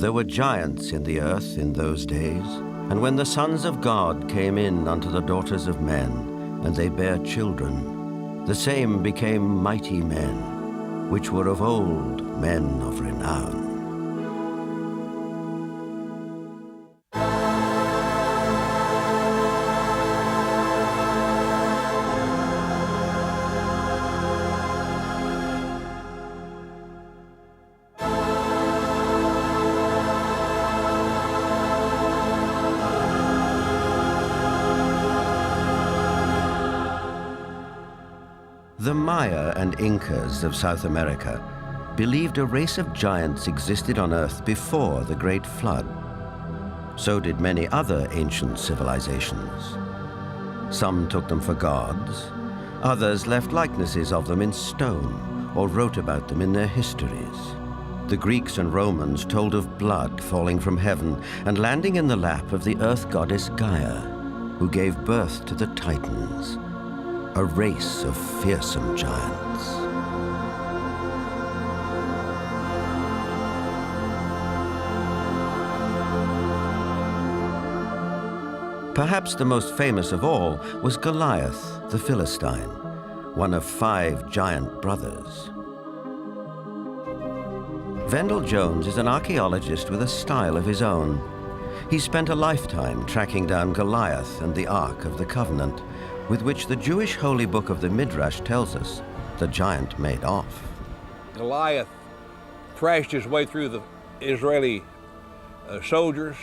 There were giants in the earth in those days, and when the sons of God came in unto the daughters of men, and they bare children, the same became mighty men, which were of old men of renown. The Maya and Incas of South America believed a race of giants existed on Earth before the Great Flood. So did many other ancient civilizations. Some took them for gods, others left likenesses of them in stone or wrote about them in their histories. The Greeks and Romans told of blood falling from heaven and landing in the lap of the earth goddess Gaia, who gave birth to the Titans, a race of fearsome giants. Perhaps the most famous of all was Goliath, the Philistine, one of 5 giant brothers. Vendell Jones is an archaeologist with a style of his own. He spent a lifetime tracking down Goliath and the Ark of the Covenant, with which the Jewish holy book of the Midrash tells us the giant made off. Goliath thrashed his way through the Israeli soldiers,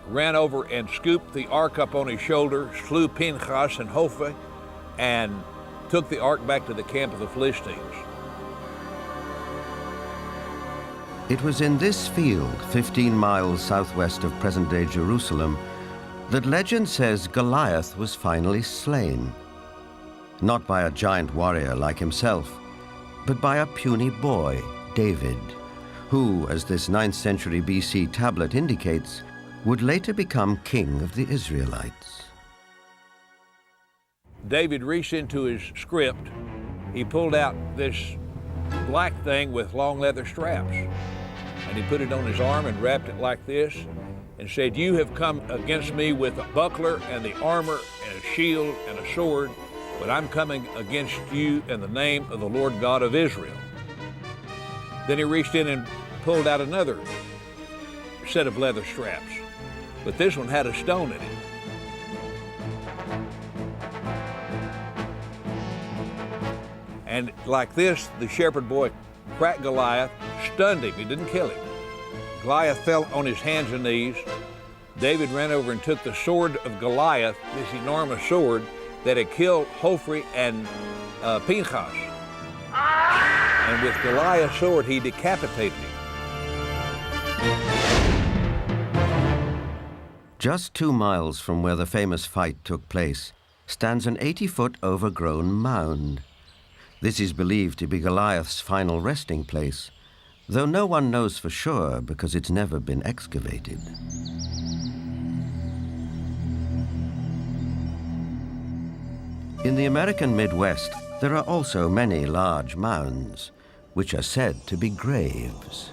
ran over and scooped the ark up on his shoulder, slew Pinchas and Hophni, and took the ark back to the camp of the Philistines. It was in this field, 15 miles southwest of present-day Jerusalem, that legend says Goliath was finally slain. Not by a giant warrior like himself, but by a puny boy, David, who, as this 9th century BC tablet indicates, would later become king of the Israelites. David reached into his script. He pulled out this black thing with long leather straps, and he put it on his arm and wrapped it like this and said, "You have come against me with a buckler and the armor and a shield and a sword, but I'm coming against you in the name of the Lord God of Israel." Then he reached in and pulled out another set of leather straps, but this one had a stone in it. And like this, the shepherd boy cracked Goliath, stunned him. He didn't kill him. Goliath fell on his hands and knees. David ran over and took the sword of Goliath, this enormous sword that had killed Hophni and Pinchas. And with Goliath's sword, he decapitated him. Just 2 miles from where the famous fight took place stands an 80-foot overgrown mound. This is believed to be Goliath's final resting place, though no one knows for sure because it's never been excavated. In the American Midwest, there are also many large mounds, which are said to be graves.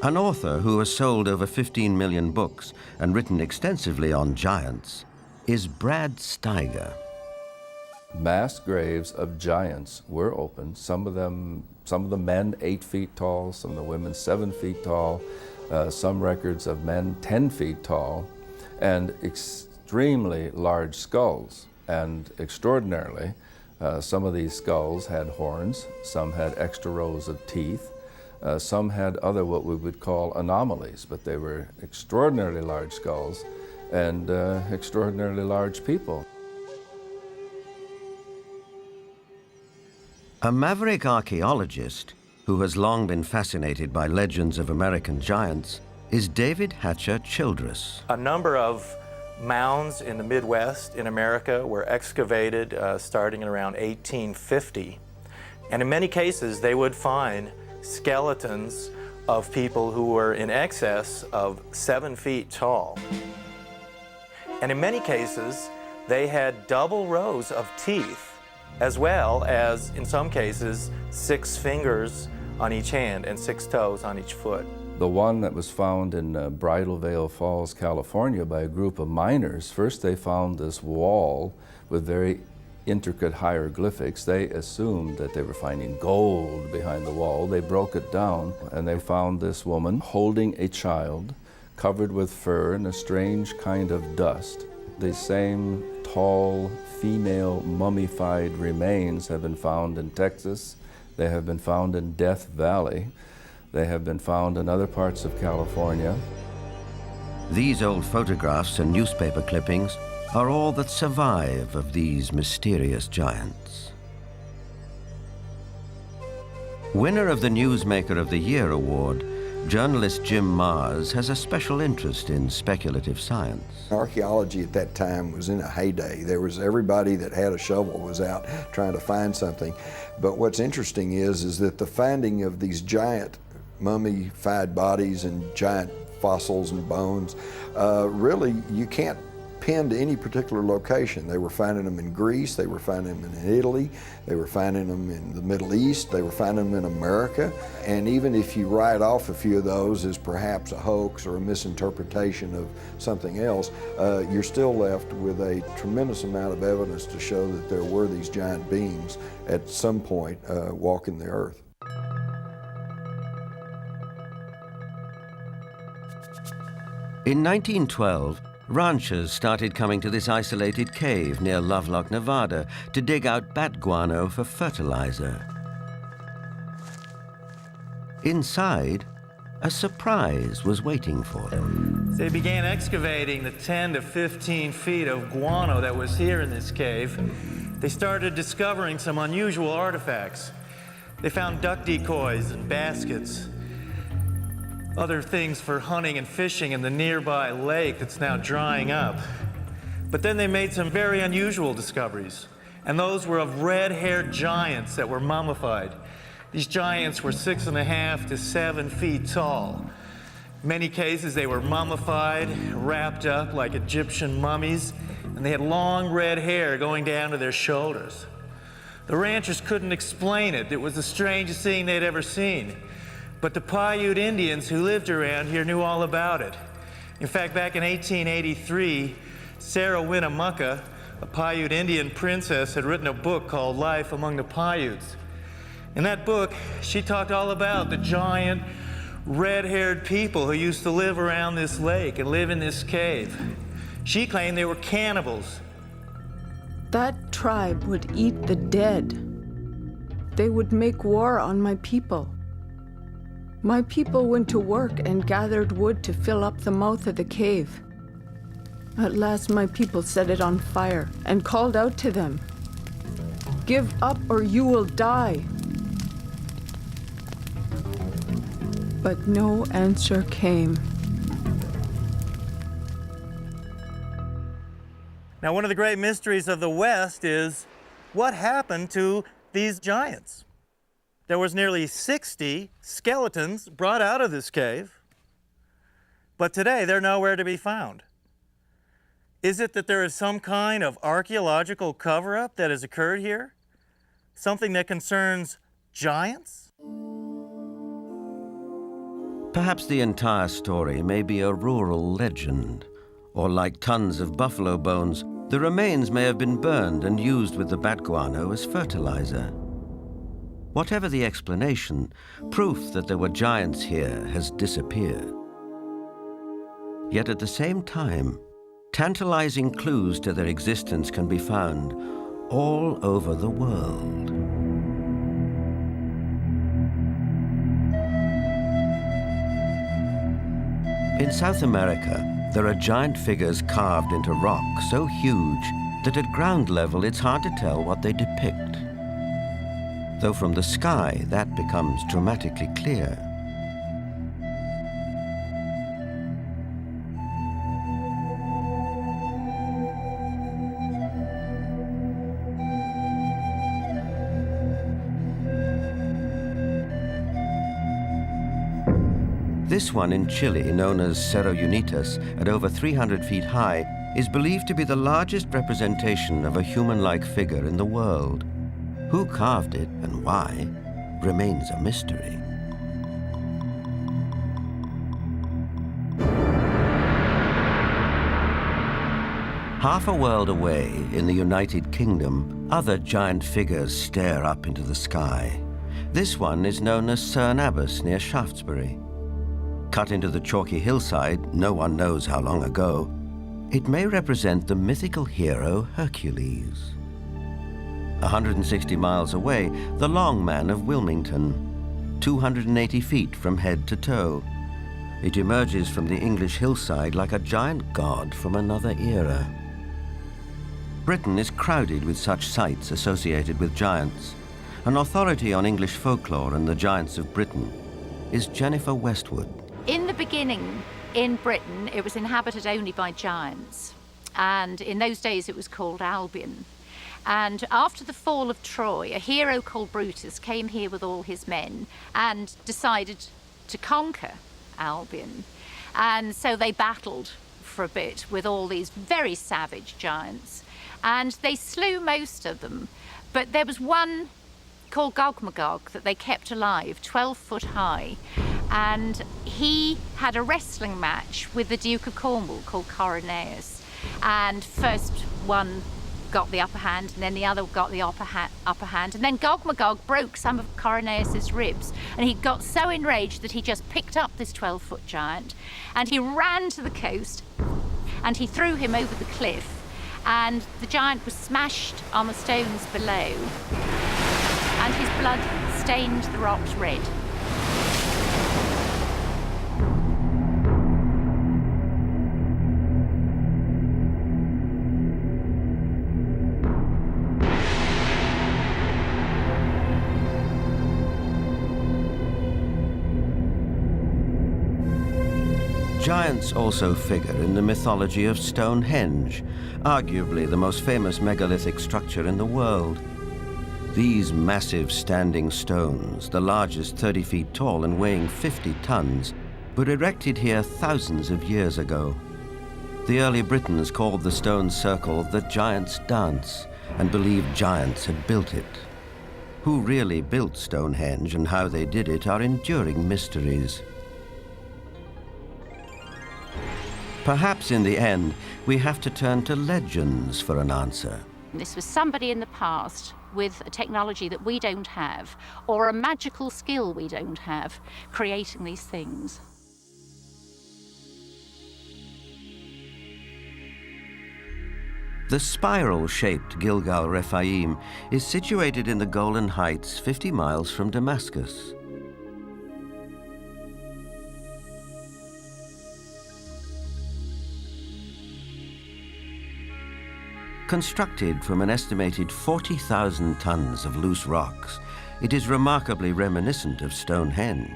An author who has sold over 15 million books and written extensively on giants is Brad Steiger. Mass graves of giants were opened. Some of the men 8 feet tall, some of the women 7 feet tall, some records of men 10 feet tall, and extremely large skulls. And extraordinarily, some of these skulls had horns, some had extra rows of teeth, some had other what we would call anomalies, but they were extraordinarily large skulls and extraordinarily large people. A maverick archaeologist who has long been fascinated by legends of American giants is David Hatcher Childress. A number of mounds in the Midwest in America were excavated starting in around 1850. And in many cases, they would find skeletons of people who were in excess of 7 feet tall. And in many cases, they had double rows of teeth as well as, in some cases, 6 fingers on each hand and 6 toes on each foot. The one that was found in Bridal Veil Falls, California by a group of miners, first they found this wall with very intricate hieroglyphics. They assumed that they were finding gold behind the wall. They broke it down and they found this woman holding a child covered with fur and a strange kind of dust. The same tall female mummified remains have been found in Texas. They have been found in Death Valley. They have been found in other parts of California. These old photographs and newspaper clippings are all that survive of these mysterious giants. Winner of the Newsmaker of the Year award, journalist Jim Mars has a special interest in speculative science. Archaeology at that time was in a heyday. There was everybody that had a shovel was out trying to find something. But what's interesting is that the finding of these giant mummified bodies and giant fossils and bones, really you can't pin to any particular location. They were finding them in Greece, they were finding them in Italy, they were finding them in the Middle East, they were finding them in America. And even if you write off a few of those as perhaps a hoax or a misinterpretation of something else, you're still left with a tremendous amount of evidence to show that there were these giant beings at some point walking the earth. In 1912, ranchers started coming to this isolated cave near Lovelock, Nevada, to dig out bat guano for fertilizer. Inside, a surprise was waiting for them. They began excavating the 10 to 15 feet of guano that was here in this cave. They started discovering some unusual artifacts. They found duck decoys and baskets, other things for hunting and fishing in the nearby lake that's now drying up. But then they made some very unusual discoveries, and those were of red-haired giants that were mummified. These giants were 6.5 to 7 feet tall. In many cases, they were mummified, wrapped up like Egyptian mummies, and they had long red hair going down to their shoulders. The ranchers couldn't explain it. It was the strangest thing they'd ever seen. But the Paiute Indians who lived around here knew all about it. In fact, back in 1883, Sarah Winnemucca, a Paiute Indian princess, had written a book called Life Among the Paiutes. In that book, she talked all about the giant, red-haired people who used to live around this lake and live in this cave. She claimed they were cannibals. That tribe would eat the dead. They would make war on my people. My people went to work and gathered wood to fill up the mouth of the cave. At last my people set it on fire and called out to them, "Give up or you will die." But no answer came. Now, one of the great mysteries of the West is what happened to these giants? There was nearly 60 skeletons brought out of this cave, but today they're nowhere to be found. Is it that there is some kind of archaeological cover-up that has occurred here? Something that concerns giants? Perhaps the entire story may be a rural legend, or like tons of buffalo bones, the remains may have been burned and used with the bat guano as fertilizer. Whatever the explanation, proof that there were giants here has disappeared. Yet at the same time, tantalizing clues to their existence can be found all over the world. In South America, there are giant figures carved into rock so huge that at ground level it's hard to tell what they depict. Though from the sky, that becomes dramatically clear. This one in Chile, known as Cerro Unitas, at over 300 feet high, is believed to be the largest representation of a human-like figure in the world. Who carved it and why remains a mystery. Half a world away in the United Kingdom, other giant figures stare up into the sky. This one is known as Cerne Abbas near Shaftesbury. Cut into the chalky hillside, no one knows how long ago, it may represent the mythical hero Hercules. 160 miles away, the Long Man of Wilmington, 280 feet from head to toe. It emerges from the English hillside like a giant god from another era. Britain is crowded with such sites associated with giants. An authority on English folklore and the giants of Britain is Jennifer Westwood. In the beginning, in Britain, it was inhabited only by giants. And in those days, it was called Albion. And after the fall of Troy, a hero called Brutus came here with all his men and decided to conquer Albion. And so they battled for a bit with all these very savage giants. And they slew most of them. But there was one called Gog-Magog that they kept alive, 12 foot high. And he had a wrestling match with the Duke of Cornwall called Coroneus. And first one got the upper hand, and then the other got the upper hand. And then Gog-Magog broke some of Coroneus's ribs. And he got so enraged that he just picked up this 12-foot giant. And he ran to the coast, and he threw him over the cliff. And the giant was smashed on the stones below, and his blood stained the rocks red. Giants also figure in the mythology of Stonehenge, arguably the most famous megalithic structure in the world. These massive standing stones, the largest 30 feet tall and weighing 50 tons, were erected here thousands of years ago. The early Britons called the stone circle the Giant's Dance and believed giants had built it. Who really built Stonehenge and how they did it are enduring mysteries. Perhaps in the end, we have to turn to legends for an answer. This was somebody in the past with a technology that we don't have, or a magical skill we don't have, creating these things. The spiral-shaped Gilgal Rephaim is situated in the Golan Heights, 50 miles from Damascus. Constructed from an estimated 40,000 tons of loose rocks, it is remarkably reminiscent of Stonehenge.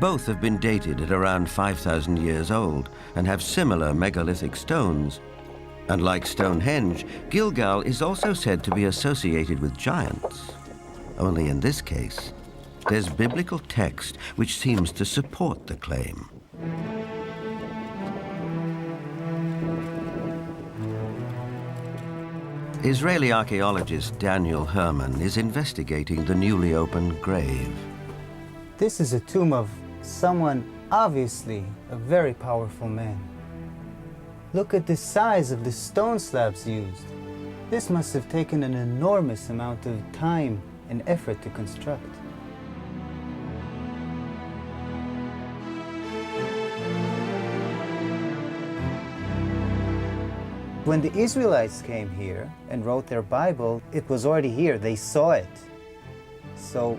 Both have been dated at around 5,000 years old and have similar megalithic stones. And like Stonehenge, Gilgal is also said to be associated with giants. Only in this case, there's biblical text which seems to support the claim. Israeli archaeologist Daniel Herman is investigating the newly opened grave. This is a tomb of someone obviously a very powerful man. Look at the size of the stone slabs used. This must have taken an enormous amount of time and effort to construct. When the Israelites came here and wrote their Bible, it was already here. They saw it. So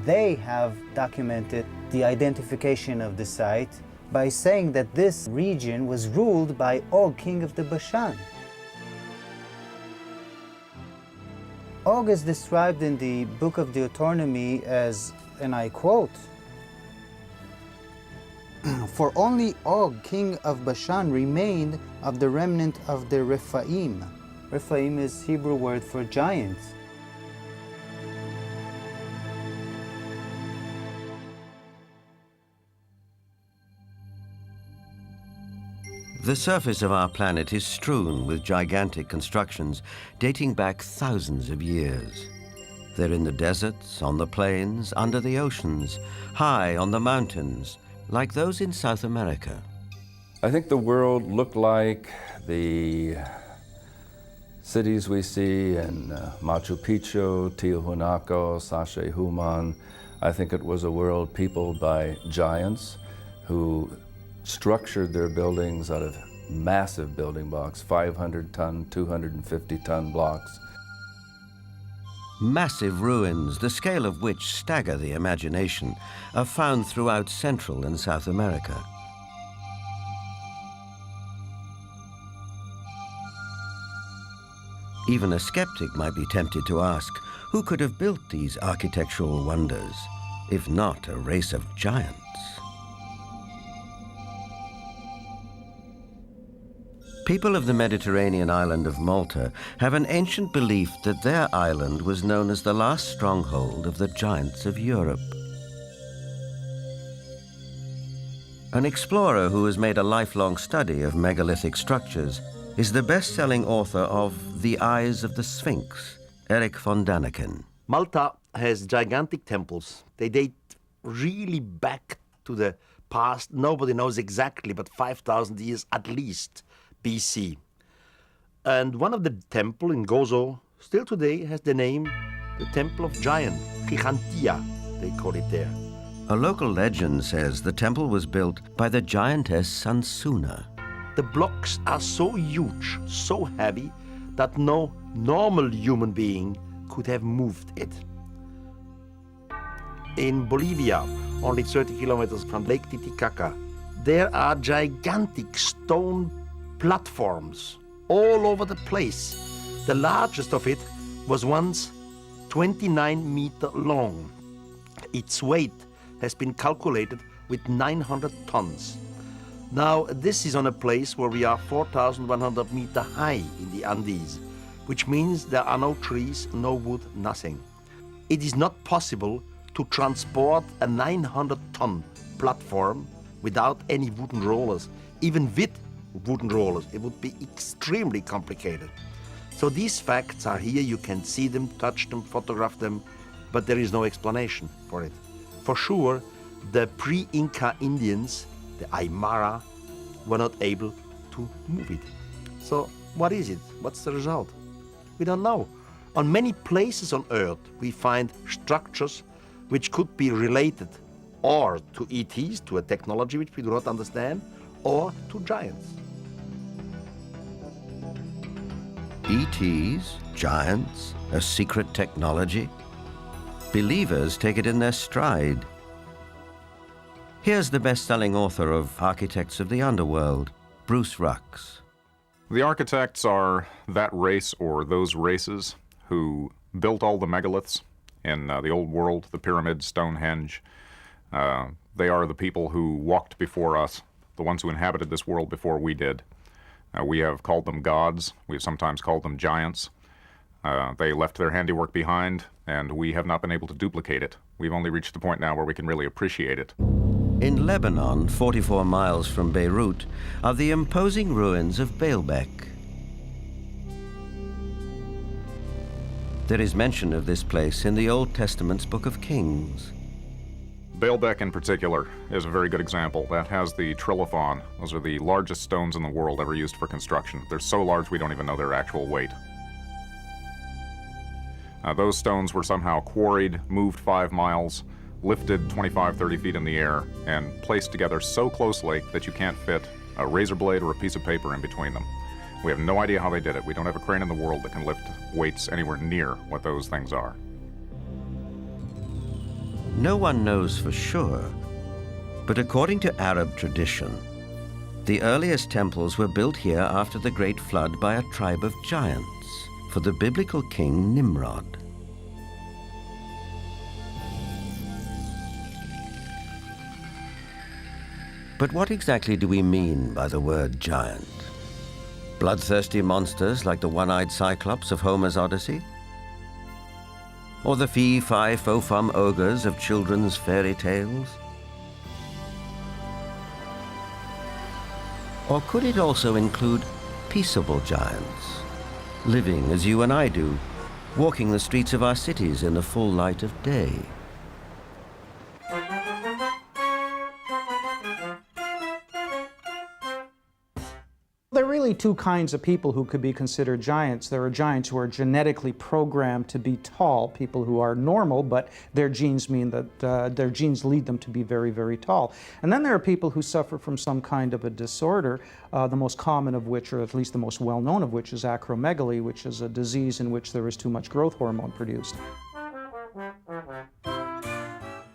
they have documented the identification of the site by saying that this region was ruled by Og, king of the Bashan. Og is described in the book of Deuteronomy as, and I quote, "For only Og, king of Bashan, remained of the remnant of the Rephaim." Rephaim is Hebrew word for giants. The surface of our planet is strewn with gigantic constructions dating back thousands of years. They're in the deserts, on the plains, under the oceans, high on the mountains, like those in South America. I think the world looked like the cities we see in Machu Picchu, Tiahuanaco, Sacsayhuaman. I think it was a world peopled by giants who structured their buildings out of massive building blocks, 500-ton, 250-ton blocks. Massive ruins, the scale of which stagger the imagination, are found throughout Central and South America. Even a skeptic might be tempted to ask, who could have built these architectural wonders, if not a race of giants? People of the Mediterranean island of Malta have an ancient belief that their island was known as the last stronghold of the giants of Europe. An explorer who has made a lifelong study of megalithic structures is the best-selling author of The Eyes of the Sphinx, Eric von Daniken. Malta has gigantic temples. They date really back to the past. Nobody knows exactly, but 5,000 years at least. BC. And one of the temple in Gozo still today has the name the Temple of Giant, Gigantia, they call it there. A local legend says the temple was built by the giantess Sansuna. The blocks are so huge, so heavy, that no normal human being could have moved it. In Bolivia, only 30 kilometers from Lake Titicaca, there are gigantic stone platforms all over the place. The largest of it was once 29 meters long. Its weight has been calculated with 900 tons. Now, this is on a place where we are 4,100 meters high in the Andes, which means there are no trees, no wood, nothing. It is not possible to transport a 900-ton platform without any wooden rollers. Even with wooden rollers, it would be extremely complicated. So these facts are here. You can see them, touch them, photograph them, but there is no explanation for it. For sure, the pre-Inca Indians, the Aymara, were not able to move it. So what is it? What's the result? We don't know. On many places on Earth, we find structures which could be related or to ETs, to a technology which we do not understand, or to giants. ETs, giants, a secret technology? Believers take it in their stride. Here's the best-selling author of Architects of the Underworld, Bruce Rucks. The architects are that race or those races who built all the megaliths in the old world, the pyramids, Stonehenge. They are the people who walked before us, the ones who inhabited this world before we did. We have called them gods. We have sometimes called them giants. They left their handiwork behind, and we have not been able to duplicate it. We've only reached the point now where we can really appreciate it. In Lebanon, 44 miles from Beirut, are the imposing ruins of Baalbek. There is mention of this place in the Old Testament's Book of Kings. Baalbek in particular is a very good example. That has the trilithon. Those are the largest stones in the world ever used for construction. They're so large we don't even know their actual weight. Those stones were somehow quarried, moved 5 miles, lifted 25, 30 feet in the air, and placed together so closely that you can't fit a razor blade or a piece of paper in between them. We have no idea how they did it. We don't have a crane in the world that can lift weights anywhere near what those things are. No one knows for sure, but according to Arab tradition, the earliest temples were built here after the Great Flood by a tribe of giants for the biblical king Nimrod. But what exactly do we mean by the word giant? Bloodthirsty monsters like the one-eyed Cyclops of Homer's Odyssey? Or the fee-fi-fo-fum ogres of children's fairy tales? Or could it also include peaceable giants, living as you and I do, walking the streets of our cities in the full light of day? There are really two kinds of people who could be considered giants. There are giants who are genetically programmed to be tall, people who are normal, but their genes mean that their genes lead them to be very, very tall. And then there are people who suffer from some kind of a disorder, the most common of which, or at least the most well-known of which, is acromegaly, which is a disease in which there is too much growth hormone produced.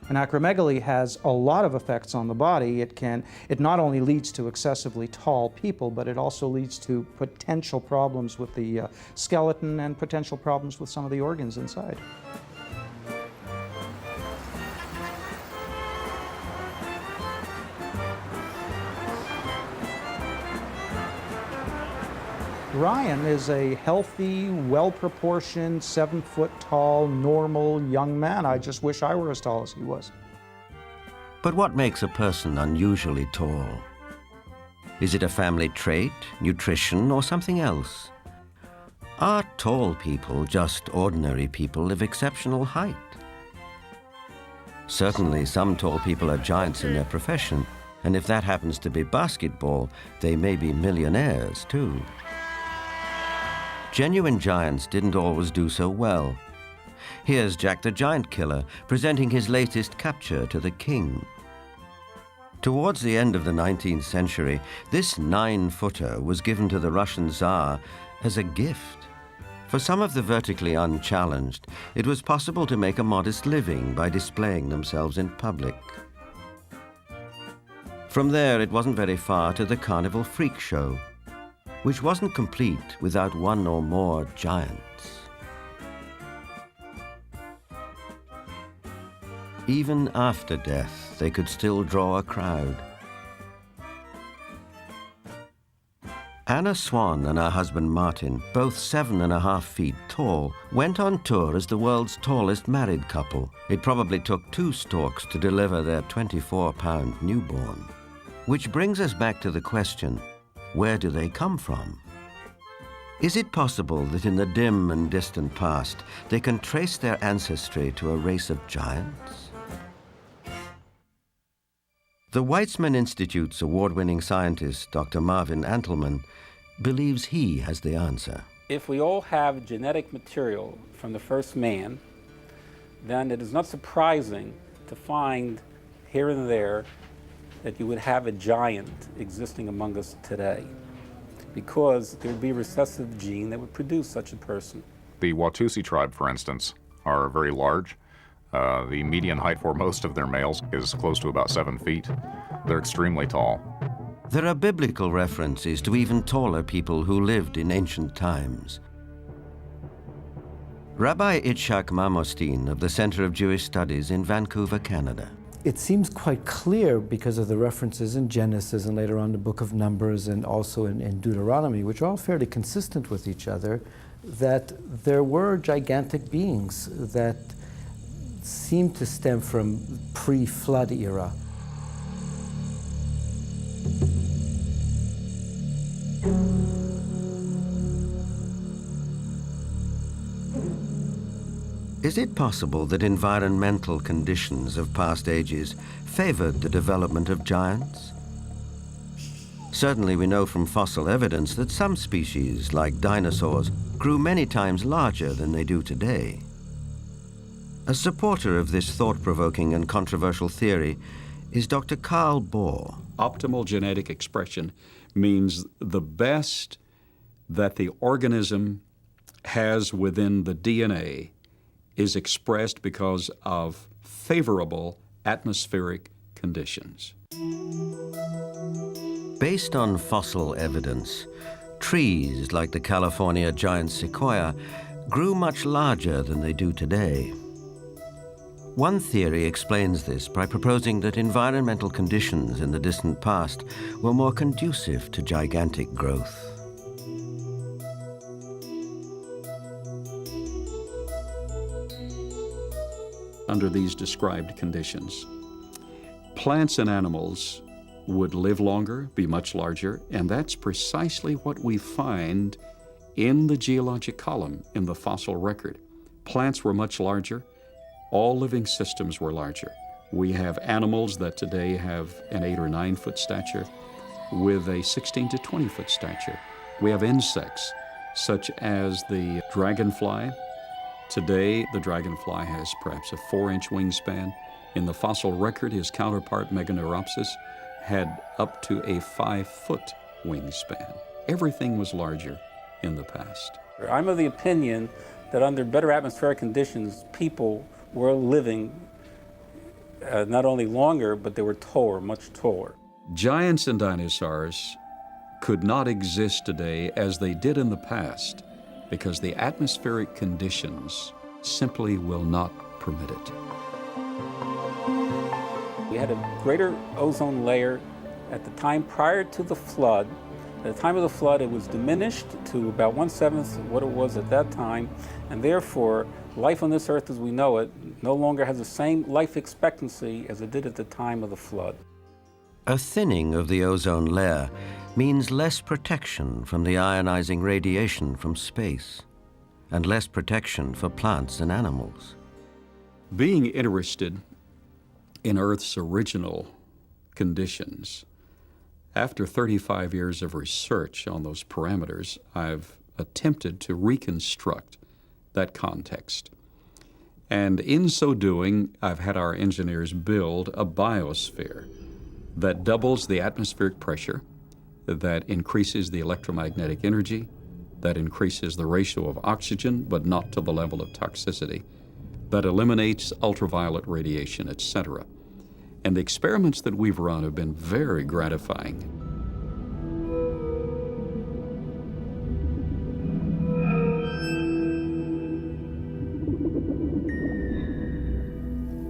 And acromegaly has a lot of effects on the body. It not only leads to excessively tall people, but it also leads to potential problems with the skeleton and potential problems with some of the organs inside. Ryan is a healthy, well-proportioned, 7-foot-tall, normal young man. I just wish I were as tall as he was. But what makes a person unusually tall? Is it a family trait, nutrition, or something else? Are tall people just ordinary people of exceptional height? Certainly some tall people are giants in their profession, and if that happens to be basketball, they may be millionaires too. Genuine giants didn't always do so well. Here's Jack the Giant Killer presenting his latest capture to the king. Towards the end of the 19th century, this 9-footer was given to the Russian Tsar as a gift. For some of the vertically unchallenged, it was possible to make a modest living by displaying themselves in public. From there, it wasn't very far to the Carnival Freak Show, which wasn't complete without one or more giants. Even after death, they could still draw a crowd. Anna Swan and her husband Martin, both 7.5 feet tall, went on tour as the world's tallest married couple. It probably took 2 storks to deliver their 24-pound newborn. Which brings us back to the question, where do they come from? Is it possible that in the dim and distant past, they can trace their ancestry to a race of giants? The Weizmann Institute's award-winning scientist, Dr. Marvin Antelman, believes he has the answer. If we all have genetic material from the first man, then it is not surprising to find here and there that you would have a giant existing among us today, because there would be a recessive gene that would produce such a person. The Watusi tribe, for instance, are very large. The median height for most of their males is close to about 7 feet. They're extremely tall. There are biblical references to even taller people who lived in ancient times. Rabbi Itzhak Mamostin of the Center of Jewish Studies in Vancouver, Canada. It seems quite clear because of the references in Genesis and later on the book of Numbers and also in Deuteronomy, which are all fairly consistent with each other, that there were gigantic beings that seem to stem from pre-flood era. Is it possible that environmental conditions of past ages favored the development of giants? Certainly we know from fossil evidence that some species, like dinosaurs, grew many times larger than they do today. A supporter of this thought-provoking and controversial theory is Dr. Carl Bohr. Optimal genetic expression means the best that the organism has within the DNA is expressed because of favorable atmospheric conditions. Based on fossil evidence, trees like the California giant sequoia grew much larger than they do today. One theory explains this by proposing that environmental conditions in the distant past were more conducive to gigantic growth. Under these described conditions, plants and animals would live longer, be much larger, and that's precisely what we find in the geologic column in the fossil record. Plants were much larger. All living systems were larger. We have animals that today have an 8 or 9 foot stature with a 16 to 20 foot stature. We have insects such as the dragonfly. Today, the dragonfly has perhaps a 4-inch wingspan. In the fossil record, his counterpart, Meganeuropsis, had up to a 5-foot wingspan. Everything was larger in the past. I'm of the opinion that under better atmospheric conditions, people were living not only longer, but they were taller, much taller. Giants and dinosaurs could not exist today as they did in the past because the atmospheric conditions simply will not permit it. We had a greater ozone layer at the time prior to the flood. At the time of the flood, it was diminished to about 1/7 of what it was at that time, and therefore, life on this earth as we know it no longer has the same life expectancy as it did at the time of the flood. A thinning of the ozone layer means less protection from the ionizing radiation from space, and less protection for plants and animals. Being interested in Earth's original conditions, after 35 years of research on those parameters, I've attempted to reconstruct that context. And in so doing, I've had our engineers build a biosphere that doubles the atmospheric pressure, that increases the electromagnetic energy, that increases the ratio of oxygen, but not to the level of toxicity, that eliminates ultraviolet radiation, etc. And the experiments that we've run have been very gratifying.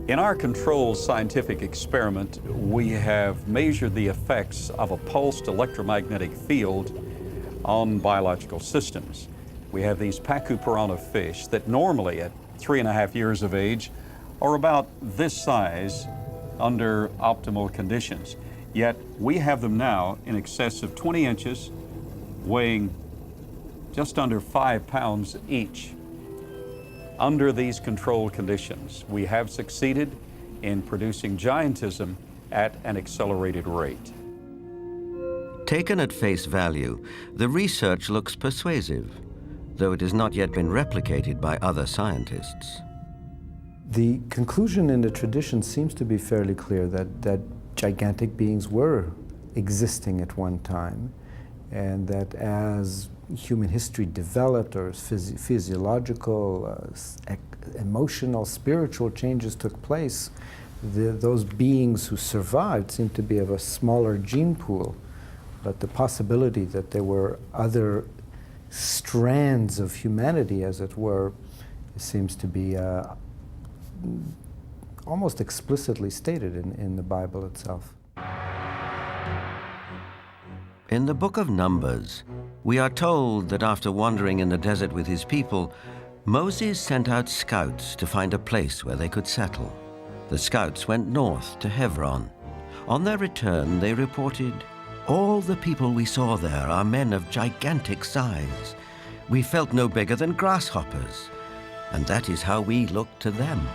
In our controlled scientific experiment, we have measured the effects of a pulsed electromagnetic field on biological systems. We have these Pacu piranha fish that normally at 3.5 years of age are about this size under optimal conditions. Yet we have them now in excess of 20 inches, weighing just under 5 pounds each. Under these controlled conditions, we have succeeded in producing giantism at an accelerated rate. Taken at face value, the research looks persuasive, though it has not yet been replicated by other scientists. The conclusion in the tradition seems to be fairly clear that gigantic beings were existing at one time, and that as human history developed, or physiological, emotional, spiritual changes took place, those beings who survived seemed to be of a smaller gene pool, but the possibility that there were other strands of humanity, as it were, seems to be almost explicitly stated in the Bible itself. In the book of Numbers, we are told that after wandering in the desert with his people, Moses sent out scouts to find a place where they could settle. The scouts went north to Hebron. On their return, they reported, "All the people we saw there are men of gigantic size. We felt no bigger than grasshoppers, and that is how we looked to them."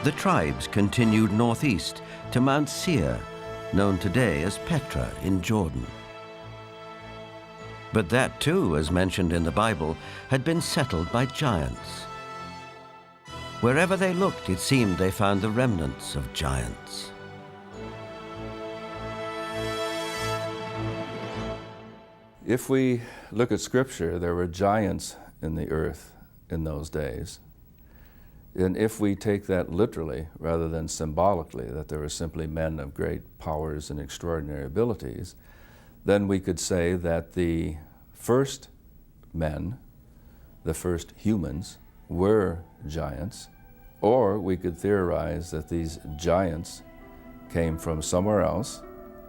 The tribes continued northeast to Mount Seir, known today as Petra in Jordan. But that too, as mentioned in the Bible, had been settled by giants. Wherever they looked, it seemed they found the remnants of giants. If we look at Scripture, there were giants in the earth in those days. And if we take that literally rather than symbolically, that there were simply men of great powers and extraordinary abilities, then we could say that the first men, the first humans, were giants, or we could theorize that these giants came from somewhere else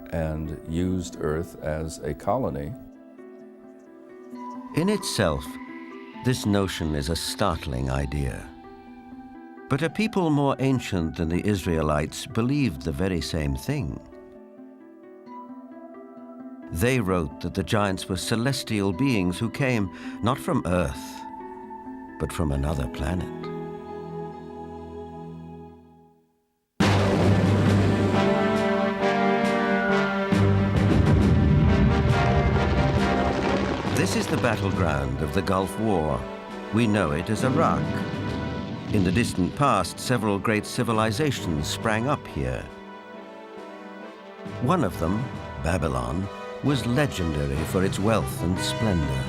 and used Earth as a colony. In itself, this notion is a startling idea. But a people more ancient than the Israelites believed the very same thing. They wrote that the giants were celestial beings who came not from Earth, but from another planet. This is the battleground of the Gulf War. We know it as Iraq. In the distant past, several great civilizations sprang up here. One of them, Babylon, was legendary for its wealth and splendor.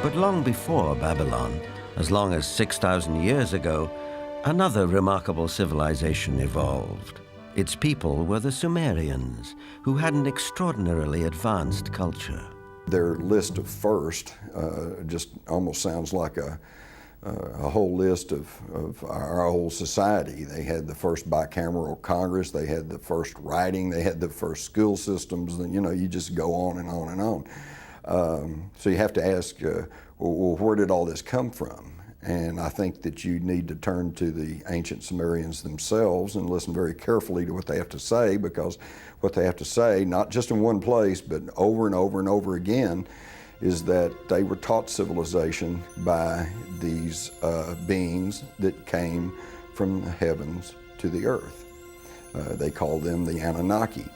But long before Babylon, as long as 6,000 years ago, another remarkable civilization evolved. Its people were the Sumerians, who had an extraordinarily advanced culture. Their list of first just almost sounds like a whole list of our whole society. They had the first bicameral Congress, they had the first writing, they had the first school systems, and you just go on and on and on. So you have to ask, well, where did all this come from? And I think that you need to turn to the ancient Sumerians themselves and listen very carefully to what they have to say, because what they have to say, not just in one place, but over and over and over again, is that they were taught civilization by these beings that came from the heavens to the earth. They call them the Anunnaki.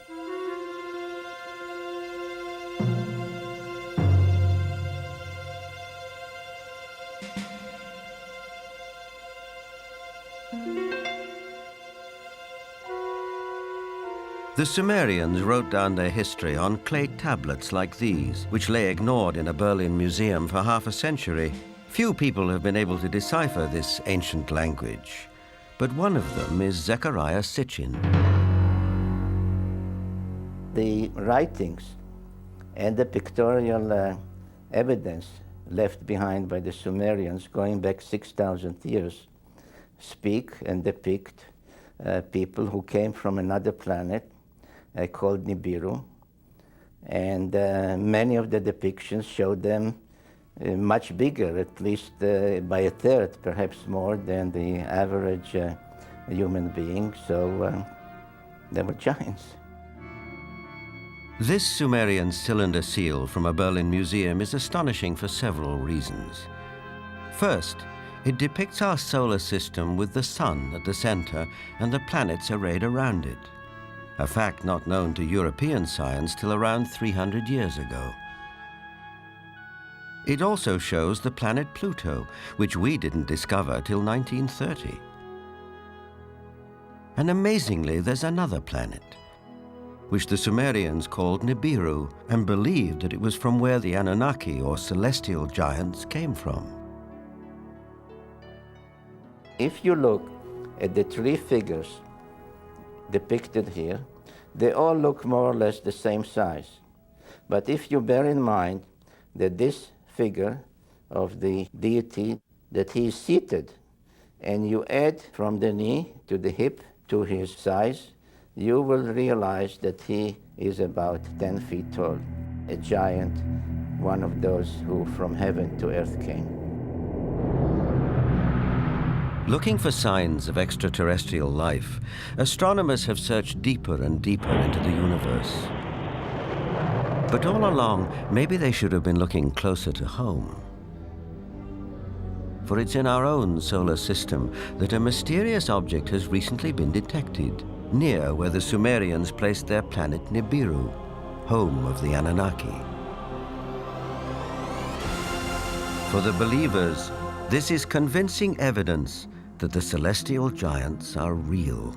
The Sumerians wrote down their history on clay tablets like these, which lay ignored in a Berlin museum for half a century. Few people have been able to decipher this ancient language, but one of them is Zechariah Sitchin. The writings and the pictorial evidence left behind by the Sumerians going back 6,000 years speak and depict people who came from another planet called Nibiru, and many of the depictions show them much bigger, at least by a third, perhaps more than the average human being, so they were giants. This Sumerian cylinder seal from a Berlin museum is astonishing for several reasons. First, it depicts our solar system with the sun at the center and the planets arrayed around it, a fact not known to European science till around 300 years ago. It also shows the planet Pluto, which we didn't discover till 1930. And amazingly, there's another planet, which the Sumerians called Nibiru, and believed that it was from where the Anunnaki, or celestial giants, came from. If you look at the three figures depicted here, they all look more or less the same size. But if you bear in mind that this figure of the deity, that he is seated, and you add from the knee to the hip to his size, you will realize that he is about 10 feet tall, a giant, one of those who from heaven to earth came. Looking for signs of extraterrestrial life, astronomers have searched deeper and deeper into the universe. But all along, maybe they should have been looking closer to home. For it's in our own solar system that a mysterious object has recently been detected, near where the Sumerians placed their planet Nibiru, home of the Anunnaki. For the believers, this is convincing evidence that the celestial giants are real.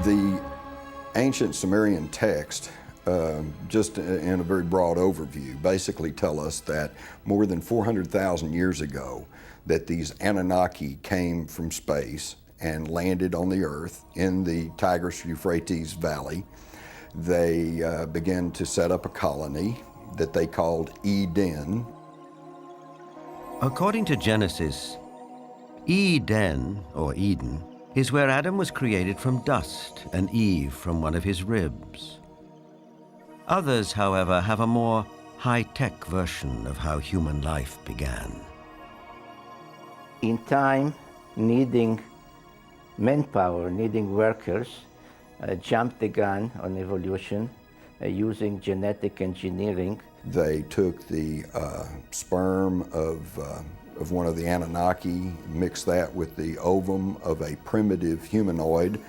The ancient Sumerian text, just in a very broad overview, basically tell us that more than 400,000 years ago, that these Anunnaki came from space and landed on the earth in the Tigris-Euphrates Valley. They began to set up a colony that they called Eden. According to Genesis, Eden, or Eden, is where Adam was created from dust and Eve from one of his ribs. Others, however, have a more high-tech version of how human life began. In time, needing manpower, needing workers, jumped the gun on evolution using genetic engineering. They took the sperm of one of the Anunnaki, mixed that with the ovum of a primitive humanoid,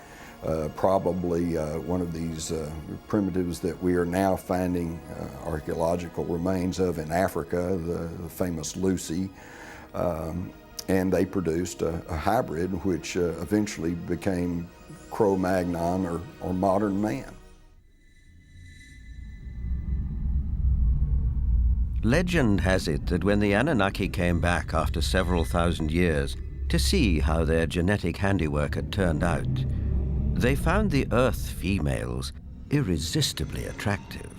probably one of these primitives that we are now finding archaeological remains of in Africa, the famous Lucy. And they produced a hybrid which eventually became Cro-Magnon or modern man. Legend has it that when the Anunnaki came back after several thousand years to see how their genetic handiwork had turned out, they found the Earth females irresistibly attractive.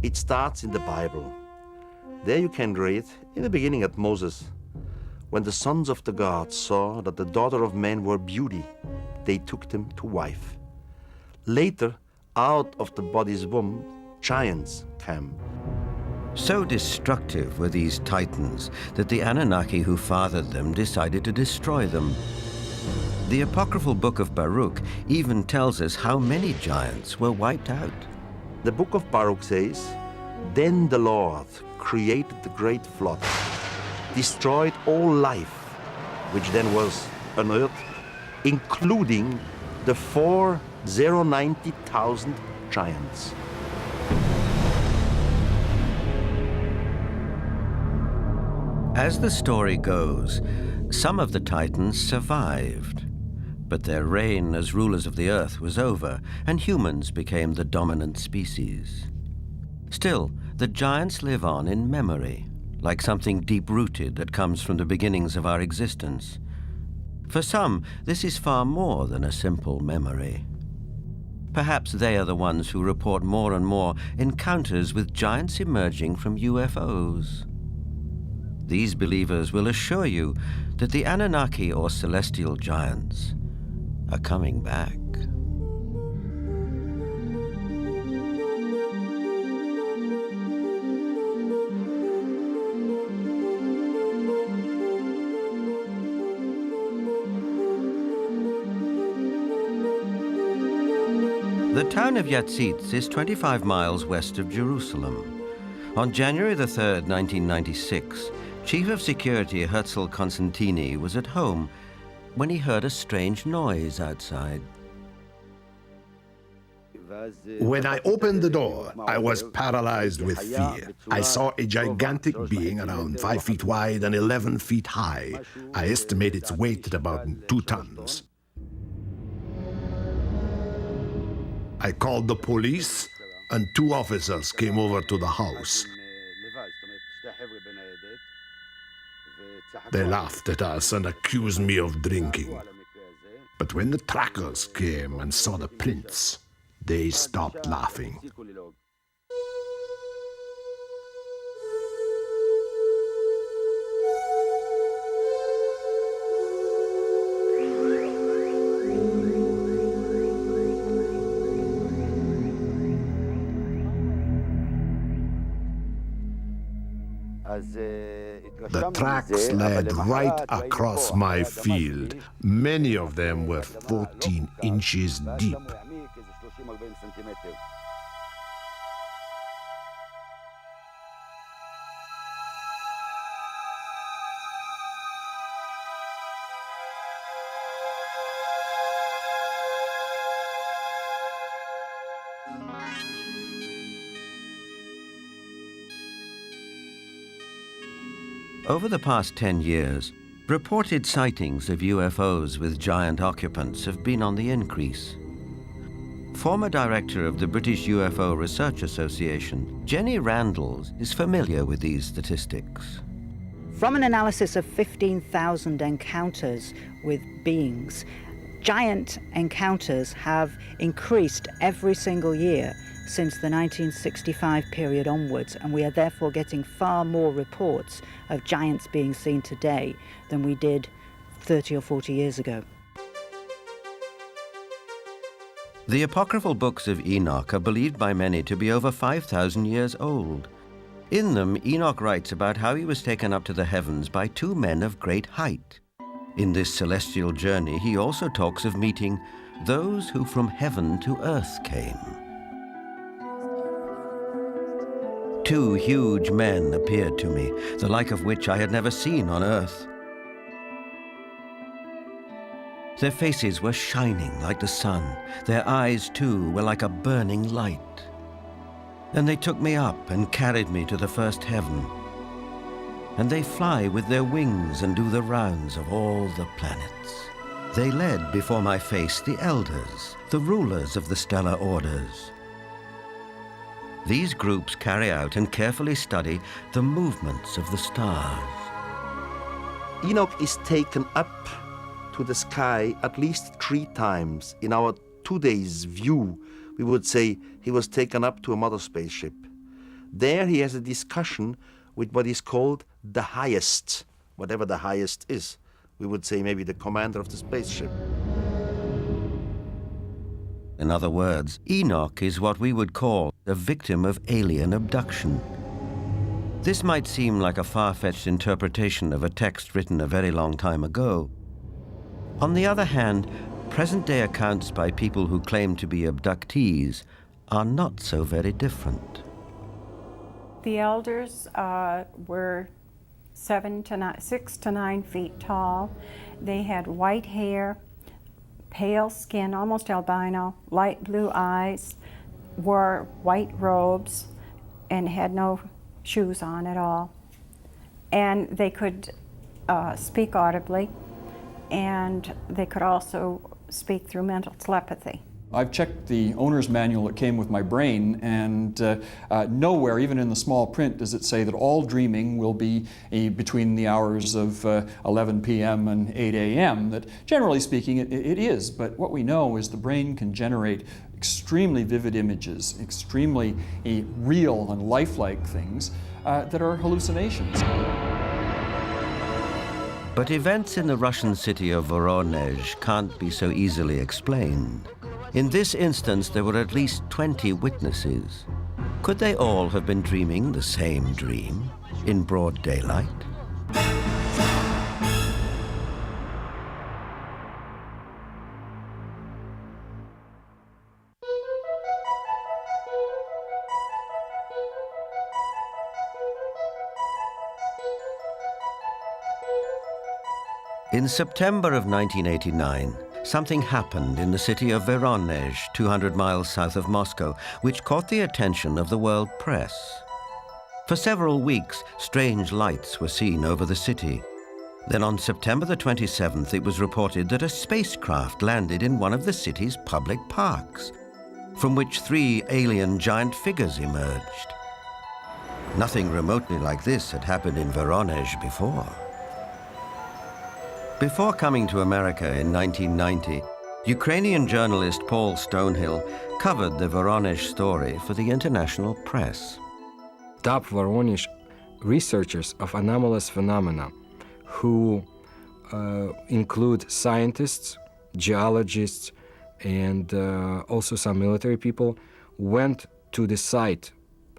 It starts in the Bible. There you can read, in the beginning at Moses, when the sons of the gods saw that the daughter of men were beauty, they took them to wife. Later, out of the body's womb, giants came. So destructive were these titans that the Anunnaki who fathered them decided to destroy them. The apocryphal book of Baruch even tells us how many giants were wiped out. The book of Baruch says, "Then the Lord created the great flood, destroyed all life, which then was on earth, including the 490,000 giants." As the story goes, some of the titans survived, but their reign as rulers of the earth was over, and humans became the dominant species. Still, the giants live on in memory, like something deep-rooted that comes from the beginnings of our existence. For some, this is far more than a simple memory. Perhaps they are the ones who report more and more encounters with giants emerging from UFOs. These believers will assure you that the Anunnaki or celestial giants are coming back. The town of Yatzitz is 25 miles west of Jerusalem. On January the 3rd, 1996, Chief of Security Herzl Constantini was at home when he heard a strange noise outside. When I opened the door, I was paralyzed with fear. I saw a gigantic being around 5 feet wide and 11 feet high. I estimate its weight at about 2 tons. I called the police, and 2 officers came over to the house. They laughed at us and accused me of drinking. But when the trackers came and saw the prints, they stopped laughing. The tracks led right across my field. Many of them were 14 inches deep. Over the past 10 years, reported sightings of UFOs with giant occupants have been on the increase. Former director of the British UFO Research Association, Jenny Randles, is familiar with these statistics. From an analysis of 15,000 encounters with beings, giant encounters have increased every single year since the 1965 period onwards, and we are therefore getting far more reports of giants being seen today than we did 30 or 40 years ago. The apocryphal books of Enoch are believed by many to be over 5,000 years old. In them, Enoch writes about how he was taken up to the heavens by two men of great height. In this celestial journey, he also talks of meeting those who from heaven to earth came. Two huge men appeared to me, the like of which I had never seen on earth. Their faces were shining like the sun. Their eyes, too, were like a burning light. And they took me up and carried me to the first heaven. And they fly with their wings and do the rounds of all the planets. They led before my face the elders, the rulers of the stellar orders. These groups carry out and carefully study the movements of the stars. Enoch is taken up to the sky at least 3 times. In our today's view, we would say he was taken up to a mother spaceship. There he has a discussion with what is called the highest, whatever the highest is. We would say maybe the commander of the spaceship. In other words, Enoch is what we would call a victim of alien abduction. This might seem like a far-fetched interpretation of a text written a very long time ago. On the other hand, present-day accounts by people who claim to be abductees are not so very different. The elders were 6 to 9 feet tall. They had white hair, pale skin, almost albino, light blue eyes, wore white robes, and had no shoes on at all. And they could speak audibly, and they could also speak through mental telepathy. I've checked the owner's manual that came with my brain, and nowhere, even in the small print, does it say that all dreaming will be between the hours of 11 p.m. and 8 a.m. That generally speaking, it is, but what we know is the brain can generate extremely vivid images, extremely real and lifelike things that are hallucinations. But events in the Russian city of Voronezh can't be so easily explained. In this instance, there were at least 20 witnesses. Could they all have been dreaming the same dream in broad daylight? In September of 1989, something happened in the city of Voronezh, 200 miles south of Moscow, which caught the attention of the world press. For several weeks, strange lights were seen over the city. Then on September the 27th, it was reported that a spacecraft landed in one of the city's public parks, from which 3 alien giant figures emerged. Nothing remotely like this had happened in Voronezh before. Before coming to America in 1990, Ukrainian journalist Paul Stonehill covered the Voronezh story for the international press. Top Voronezh researchers of anomalous phenomena who include scientists, geologists, and also some military people went to the site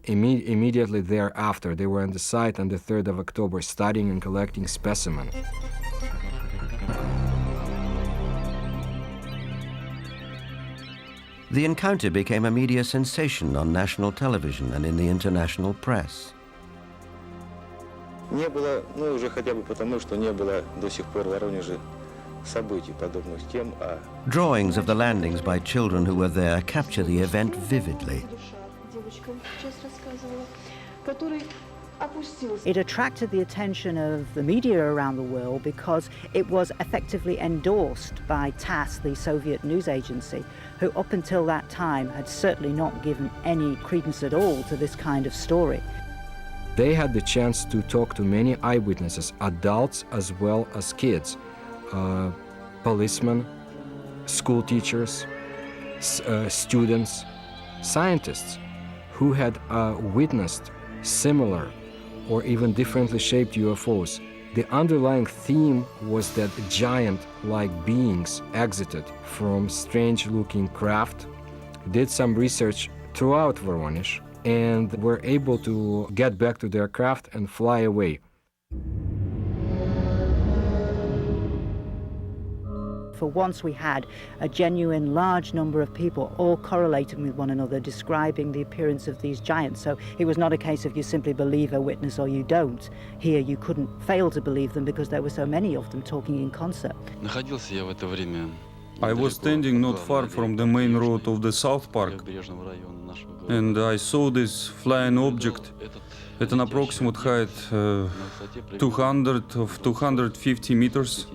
immediately thereafter. They were on the site on the 3rd of October studying and collecting specimens. The encounter became a media sensation on national television and in the international press. Не было, ну уже хотя бы потому, что не было до сих пор в Воронеже событий, подобных тем, а... Drawings of the landings by children who were there capture the event vividly. It attracted the attention of the media around the world because it was effectively endorsed by TASS, the Soviet news agency, who up until that time had certainly not given any credence at all to this kind of story. They had the chance to talk to many eyewitnesses, adults as well as kids, policemen, school teachers, students, scientists who had witnessed similar or even differently shaped UFOs. The underlying theme was that giant-like beings exited from strange-looking craft, did some research throughout Voronezh, and were able to get back to their craft and fly away. For once we had a genuine large number of people all correlating with one another, describing the appearance of these giants. So it was not a case of you simply believe a witness or you don't. Here you couldn't fail to believe them because there were so many of them talking in concert. I was standing not far from the main road of the South Park, and I saw this flying object at an approximate height 250 meters.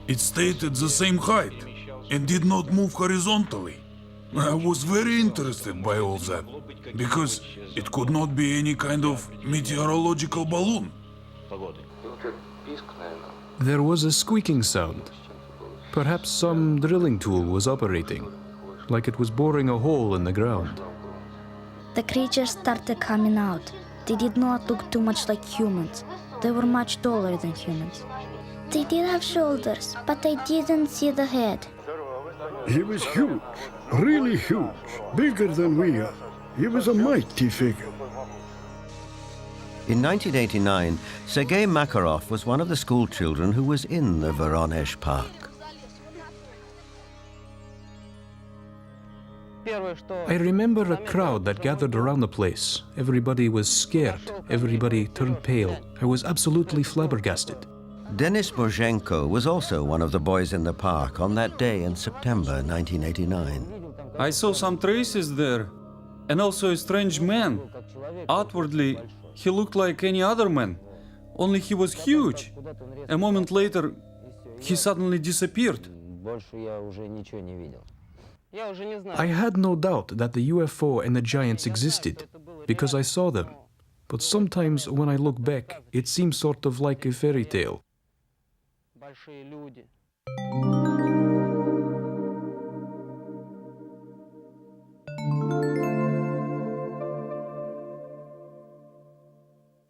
It stayed at the same height and did not move horizontally. I was very interested by all that, because it could not be any kind of meteorological balloon. There was a squeaking sound. Perhaps some drilling tool was operating, like it was boring a hole in the ground. The creatures started coming out. They did not look too much like humans. They were much taller than humans. They did have shoulders, but I didn't see the head. He was huge, really huge, bigger than we are. He was a mighty figure. In 1989, Sergei Makarov was one of the school children who was in the Voronezh Park. I remember a crowd that gathered around the place. Everybody was scared. Everybody turned pale. I was absolutely flabbergasted. Denis Bozhenko was also one of the boys in the park on that day in September 1989. I saw some traces there, and also a strange man. Outwardly, he looked like any other man, only he was huge. A moment later, he suddenly disappeared. I had no doubt that the UFO and the giants existed, because I saw them. But sometimes when I look back, it seems sort of like a fairy tale.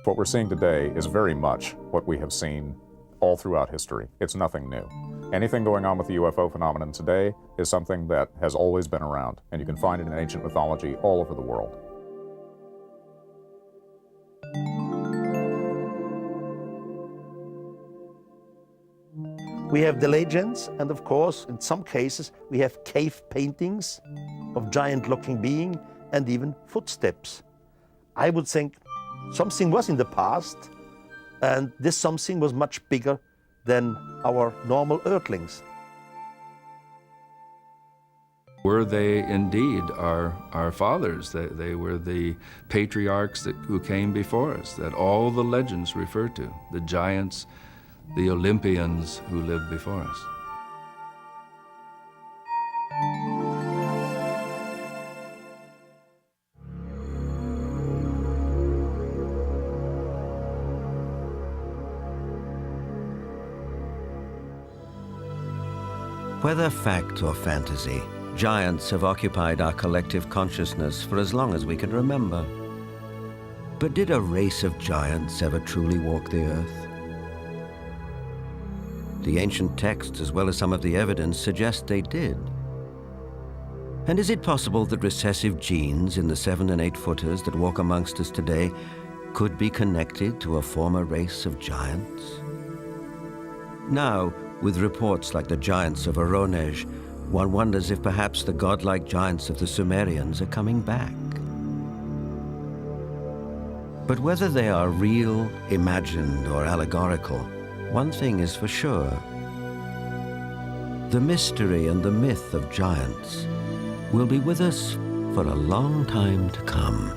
What we're seeing today is very much what we have seen all throughout history. It's nothing new. Anything going on with the UFO phenomenon today is something that has always been around, and you can find it in ancient mythology all over the world. We have the legends, and of course, in some cases, we have cave paintings of giant-looking being and even footsteps. I would think something was in the past, and this something was much bigger than our normal earthlings. Were they indeed our fathers? They were the patriarchs who came before us, that all the legends refer to, the giants, the Olympians who lived before us. Whether fact or fantasy, giants have occupied our collective consciousness for as long as we can remember. But did a race of giants ever truly walk the earth? The ancient texts, as well as some of the evidence, suggest they did. And is it possible that recessive genes in the 7- and 8-footers that walk amongst us today could be connected to a former race of giants? Now, with reports like the giants of Voronezh, one wonders if perhaps the godlike giants of the Sumerians are coming back. But whether they are real, imagined, or allegorical, one thing is for sure. The mystery and the myth of giants will be with us for a long time to come.